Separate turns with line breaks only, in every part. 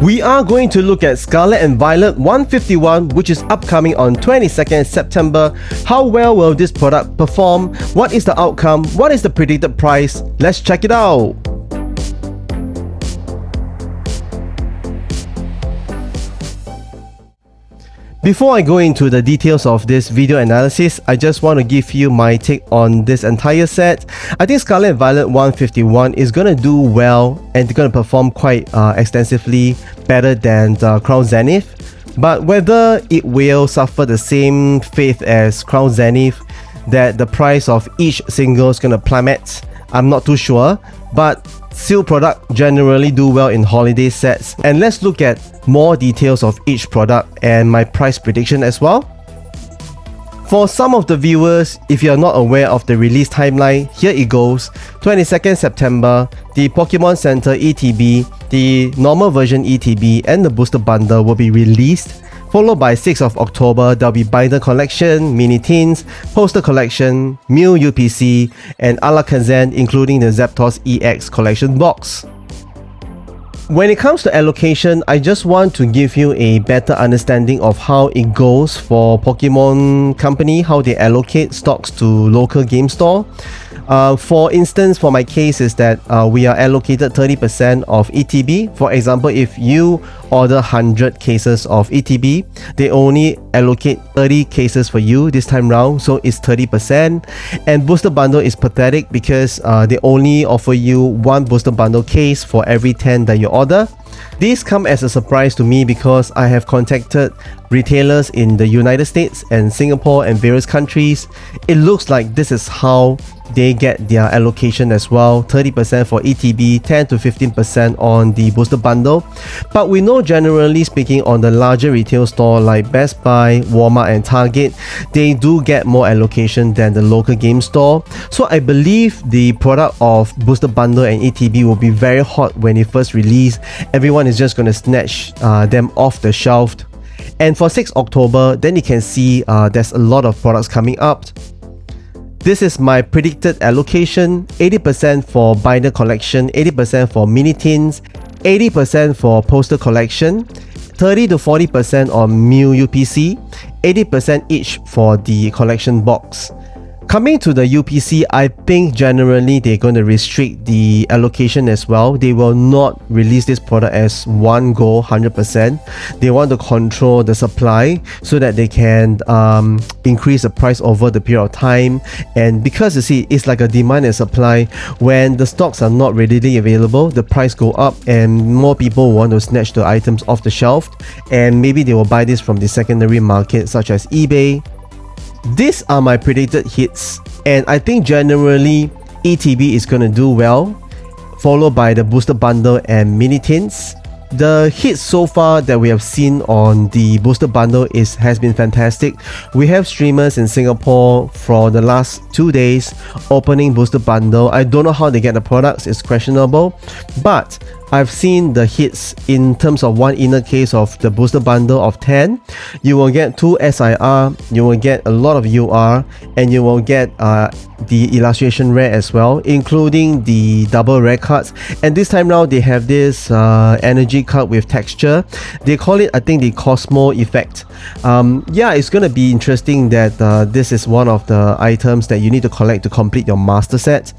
We are going to look at Scarlet and Violet 151, which is upcoming on 22nd September. How well will this product perform? What is the outcome? What is the predicted price? Let's check it out. Before I go into the details of this video analysis, I just want to give you my take on this entire set. I think Scarlet and Violet 151 is going to do well and going to perform quite extensively better than Crown Zenith. But whether it will suffer the same fate as Crown Zenith, that the price of each single is going to plummet, I'm not too sure. But sealed product generally do well in holiday sets, and let's look at more details of each product and my price prediction as well. For some of the viewers, if you are not aware of the release timeline, here it goes. 22nd September, the Pokemon Center ETB, the normal version ETB and the booster bundle will be released, followed by 6th of October, there'll be Binder Collection, Mini Teens, Poster Collection, Mew UPC, and allocation, including the Zapdos EX Collection box. When it comes to allocation, I just want to give you a better understanding of how it goes for Pokemon Company, how they allocate stocks to local game store. For instance, for my case is that we are allocated 30% of ETB. For example, if you order 100 cases of ETB, they only allocate 30 cases for you this time round, so it's 30%. And booster bundle is pathetic because they only offer you one booster bundle case for every 10 that you order. This come as a surprise to me because I have contacted retailers in the United States and Singapore and various countries. It looks like this is how they get their allocation as well. 30% for ETB, 10 to 15% on the booster bundle. But we know, generally speaking, on the larger retail store like Best Buy, Walmart and Target, they do get more allocation than the local game store. So I believe the product of booster bundle and ETB will be very hot when it first release. Everyone is just going to snatch them off the shelf. And for 6th October, then you can see there's a lot of products coming up. This is my predicted allocation: 80% for Binder Collection, 80% for Mini Teens, 80% for Poster Collection, 30 to 40% on Mew UPC, 80% each for the collection box. Coming to the UPC, I think generally they're going to restrict the allocation as well. They will not release this product as one go 100%. They want to control the supply so that they can increase the price over the period of time. And because you see, it's like a demand and supply. When the stocks are not readily available, the price go up and more people want to snatch the items off the shelf, and maybe they will buy this from the secondary market such as eBay. These are my predicted hits, and I think generally ETB is going to do well, followed by the booster bundle and Mini Teens. The hits so far that we have seen on the booster bundle has been fantastic. We have streamers in Singapore for the last 2 days opening booster bundle. I don't know how they get the products, it's questionable, but I've seen the hits in terms of one inner case of the booster bundle of 10. You will get 2 SIR, you will get a lot of UR, and you will get the illustration rare as well, including the double rare cards. And this time round they have this energy card with texture. They call it, I think, the Cosmo effect. Yeah, it's gonna be interesting that this is one of the items that you need to collect to complete your master set.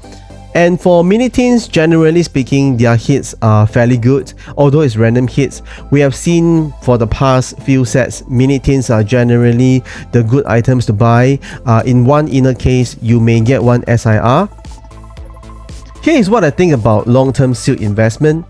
And for Mini Teens, generally speaking, their hits are fairly good, although it's random hits. We have seen for the past few sets, Mini Teens are generally the good items to buy. In one inner case, you may get one SIR. Here is what I think about long-term sealed investment.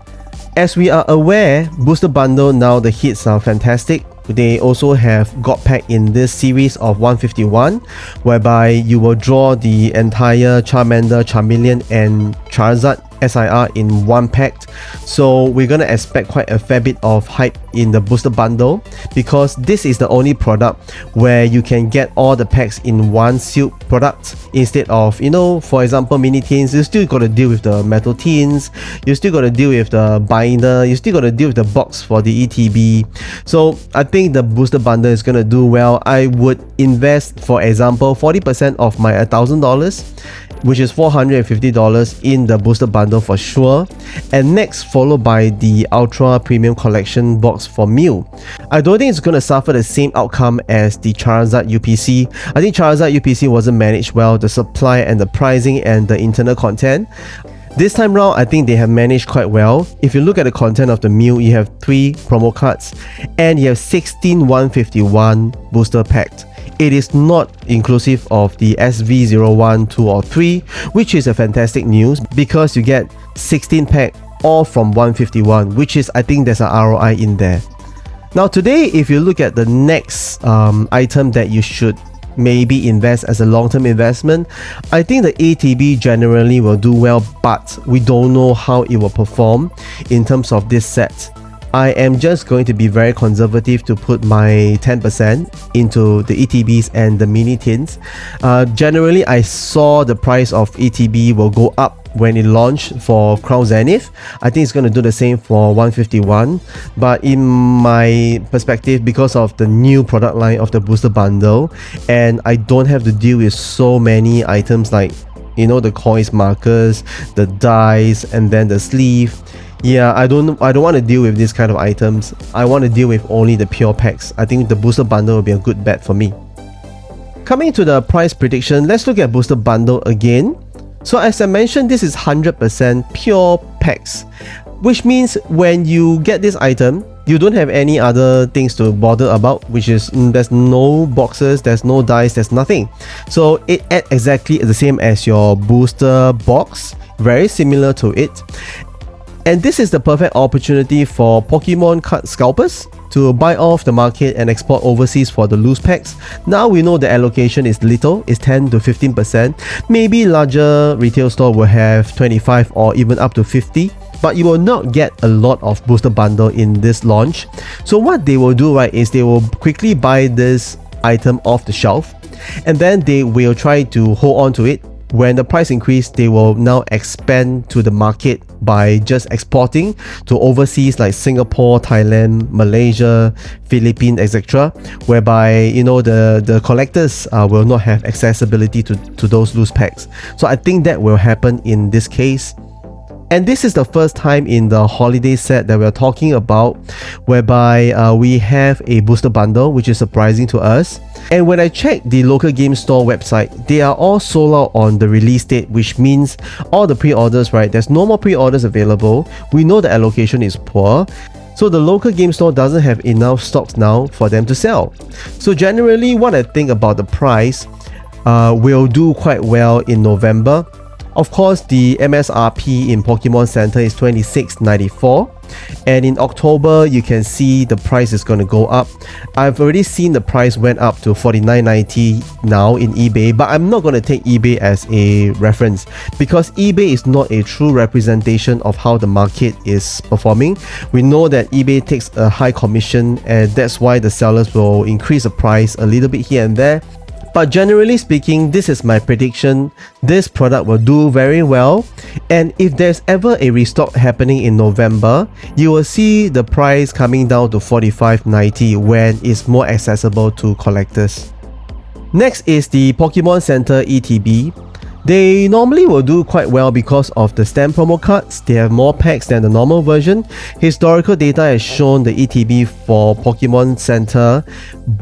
As we are aware, booster bundle now the hits are fantastic. They also have God Pack in this series of 151, whereby you will draw the entire Charmander, Charmeleon and Charizard SIR in one pack. So we're gonna expect quite a fair bit of hype in the booster bundle, because this is the only product where you can get all the packs in one sealed product, instead of, you know, for example, Mini Teens, you still got to deal with the Metal Teens, you still got to deal with the binder, you still got to deal with the box for the ETB. So I think the booster bundle is gonna do well. I would invest, for example, 40% of my $1,000 which is $450 in the booster bundle for sure, and next followed by the Ultra Premium Collection box for Mew. I don't think it's going to suffer the same outcome as the Charizard UPC. I think Charizard UPC wasn't managed well, the supply and the pricing and the internal content. This time round, I think they have managed quite well. If you look at the content of the Mew, you have 3 promo cards and you have 16 151 booster packs. It is not inclusive of the SV01, 2 or 3, which is a fantastic news because you get 16 pack all from 151, which is, I think there's an ROI in there. Now today, if you look at the next item that you should maybe invest as a long-term investment, I think the ATB generally will do well, but we don't know how it will perform in terms of this set. I am just going to be very conservative to put my 10% into the ETBs and the mini tins. Generally, I saw the price of ETB will go up when it launched for Crown Zenith. I think it's going to do the same for 151, but in my perspective, because of the new product line of the booster bundle, and I don't have to deal with so many items like, you know, the coins markers, the dice, and then the sleeve. Yeah, I don't want to deal with this kind of items. I want to deal with only the pure packs. I think the booster bundle will be a good bet for me. Coming to the price prediction, let's look at booster bundle again. So as I mentioned, this is 100% pure packs, which means when you get this item, you don't have any other things to bother about, which is there's no boxes, there's no dice, there's nothing. So it adds exactly the same as your booster box, very similar to it. And this is the perfect opportunity for Pokemon card scalpers to buy off the market and export overseas for the loose packs. Now we know the allocation is little, it's 10 to 15%. Maybe larger retail store will have 25 or even up to 50. But you will not get a lot of booster bundle in this launch. So what they will do, right, is they will quickly buy this item off the shelf and then they will try to hold on to it. When the price increase, they will now expand to the market by just exporting to overseas like Singapore, Thailand, Malaysia, Philippines, etc. Whereby, you know, the collectors will not have accessibility to those loose packs. So I think that will happen in this case. And this is the first time in the holiday set that we're talking about whereby we have a booster bundle, which is surprising to us. And when I check the local game store website, they are all sold out on the release date, which means all the pre-orders, right? There's no more pre-orders available. We know the allocation is poor. So the local game store doesn't have enough stocks now for them to sell. So generally, what I think about the price will do quite well in November. Of course, the MSRP in Pokemon Center is $26.94, and in October you can see the price is going to go up. I've already seen the price went up to $49.90 now in eBay, but I'm not going to take eBay as a reference because eBay is not a true representation of how the market is performing. We know that eBay takes a high commission, and that's why the sellers will increase the price a little bit here and there. But generally speaking, this is my prediction. This product will do very well, and if there's ever a restock happening in November, you will see the price coming down to $45.90 when it's more accessible to collectors. Next is the Pokemon Center ETB. They normally will do quite well because of the stamp promo cards. They have more packs than the normal version. Historical data has shown the ETB for Pokemon Center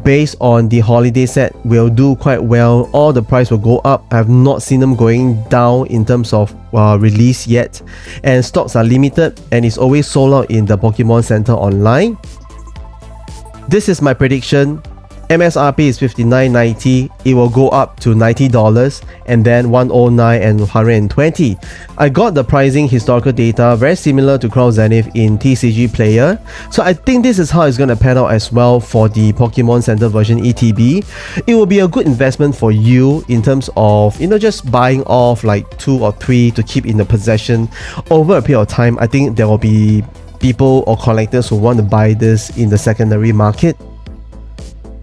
based on the holiday set will do quite well. All the price will go up. I have not seen them going down in terms of release yet. And stocks are limited and it's always sold out in the Pokemon Center online. This is my prediction. MSRP is $59.90, it will go up to $90 and then $109 and $120. I got the pricing historical data very similar to Crown Zenith in TCG Player, so I think this is how it's going to pan out as well for the Pokemon Center version ETB. It will be a good investment for you in terms of, you know, just buying off like 2 or 3 to keep in the possession over a period of time. I think there will be people or collectors who want to buy this in the secondary market.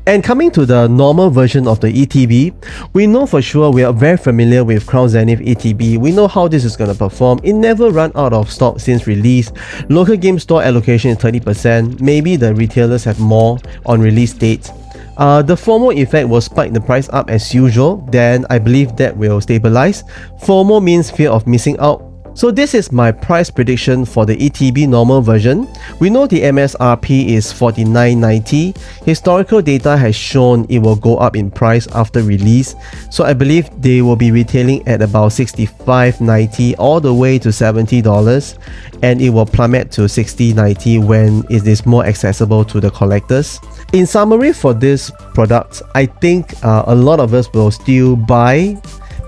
And coming to the normal version of the ETB, we know for sure, we are very familiar with Crown Zenith ETB. We know how this is going to perform. It never run out of stock since release. Local game store allocation is 30%. Maybe the retailers have more on release date. The FOMO effect will spike the price up as usual, then I believe that will stabilize. FOMO means fear of missing out. So this is my price prediction for the ETB normal version. We know the MSRP is $49.90. Historical data has shown it will go up in price after release. So I believe they will be retailing at about $65.90 all the way to $70, and it will plummet to $60.90 when it is more accessible to the collectors. In summary for this product, I think a lot of us will still buy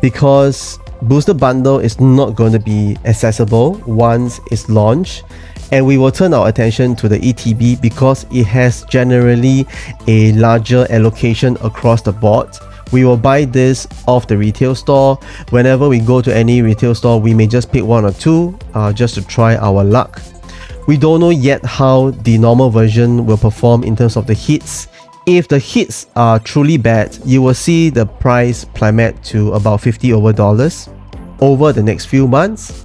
because Booster Bundle is not going to be accessible once it's launched, and we will turn our attention to the ETB because it has generally a larger allocation across the board. We will buy this off the retail store. Whenever we go to any retail store, we may just pick one or two just to try our luck. We don't know yet how the normal version will perform in terms of the hits. If the hits are truly bad, you will see the price plummet to about $50 over the next few months.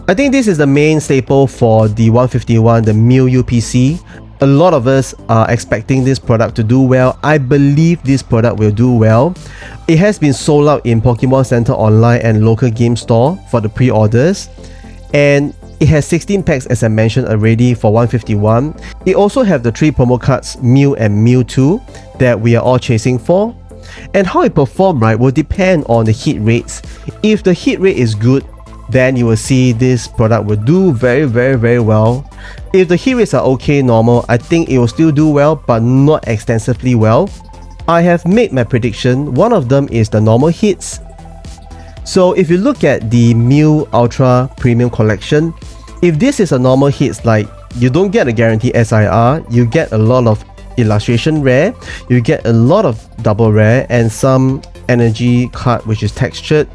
I think this is the main staple for the 151, the Mew UPC. A lot of us are expecting this product to do well. I believe this product will do well. It has been sold out in Pokemon Center Online and local game store for the pre-orders, and it has 16 packs as I mentioned already for 151. It also have the 3 promo cards Mew and Mewtwo that we are all chasing for. And how it performs, right, will depend on the hit rates. If the hit rate is good, then you will see this product will do very well. If the hit rates are okay, normal, I think it will still do well, but not extensively well. I have made my prediction. One of them is the normal hits. So if you look at the Mew Ultra Premium Collection, if this is a normal hits, like you don't get a guaranteed SIR, you get a lot of illustration rare, you get a lot of double rare and some energy card which is textured,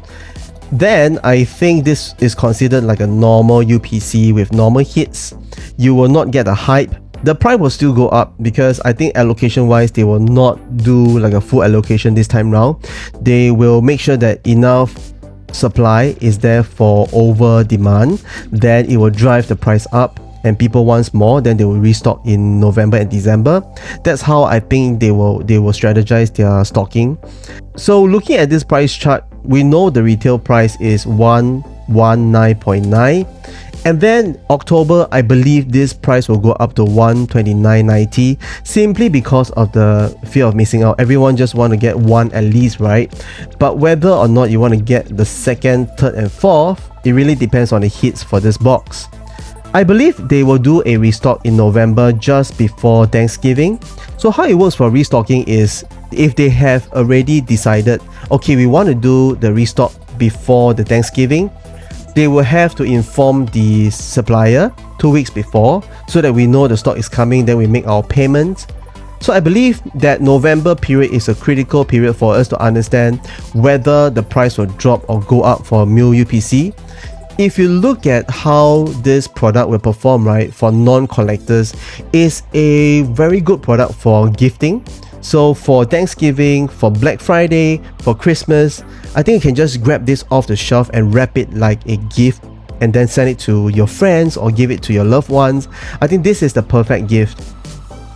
then I think this is considered like a normal UPC with normal hits. You will not get a hype. The price will still go up because I think allocation wise they will not do like a full allocation this time round. They will make sure that enough supply is there for over demand, then it will drive the price up and people want more, then they will restock in November and December. That's how I think they will strategize their stocking. So looking at this price chart, we know the retail price is 119.9, and then October I believe this price will go up to 129.90 simply because of the fear of missing out. Everyone just want to get one at least, right? But whether or not you want to get the second, third and fourth, it really depends on the hits for this box. I believe they will do a restock in November just before Thanksgiving. So how it works for restocking is if they have already decided, okay, we want to do the restock before the Thanksgiving, they will have to inform the supplier 2 weeks before so that we know the stock is coming, then we make our payment. So I believe that November period is a critical period for us to understand whether the price will drop or go up for Mew UPC. If you look at how this product will perform, right, for non-collectors, is a very good product for gifting. So for Thanksgiving, for Black Friday, for Christmas, I think you can just grab this off the shelf and wrap it like a gift and then send it to your friends or give it to your loved ones. I think this is the perfect gift.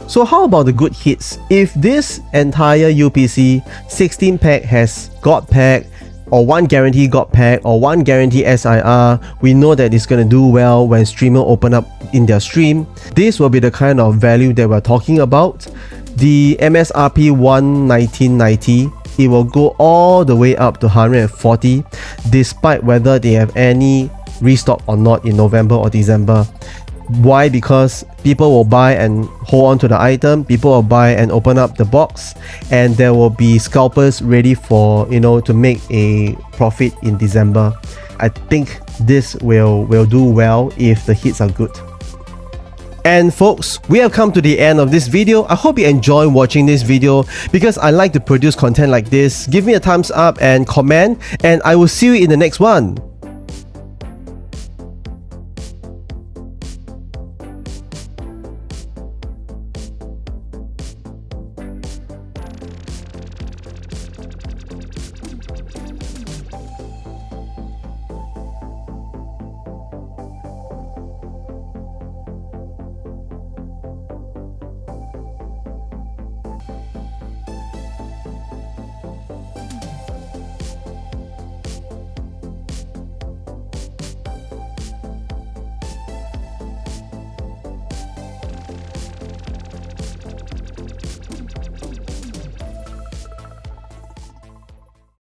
So how about the good hits? If this entire UPC 16 pack has God Pack, or one guarantee God Pack, or one guarantee SIR, we know that it's going to do well when streamers open up in their stream. This will be the kind of value that we're talking about. The MSRP 119.90, it will go all the way up to 140 despite whether they have any restock or not in November or December. Why? Because people will buy and hold on to the item, people will buy and open up the box, and there will be scalpers ready for, to make a profit in December. I think this will do well if the hits are good. And folks, we have come to the end of this video. I hope you enjoy watching this video because I like to produce content like this. Give me a thumbs up and comment, and I will see you in the next one.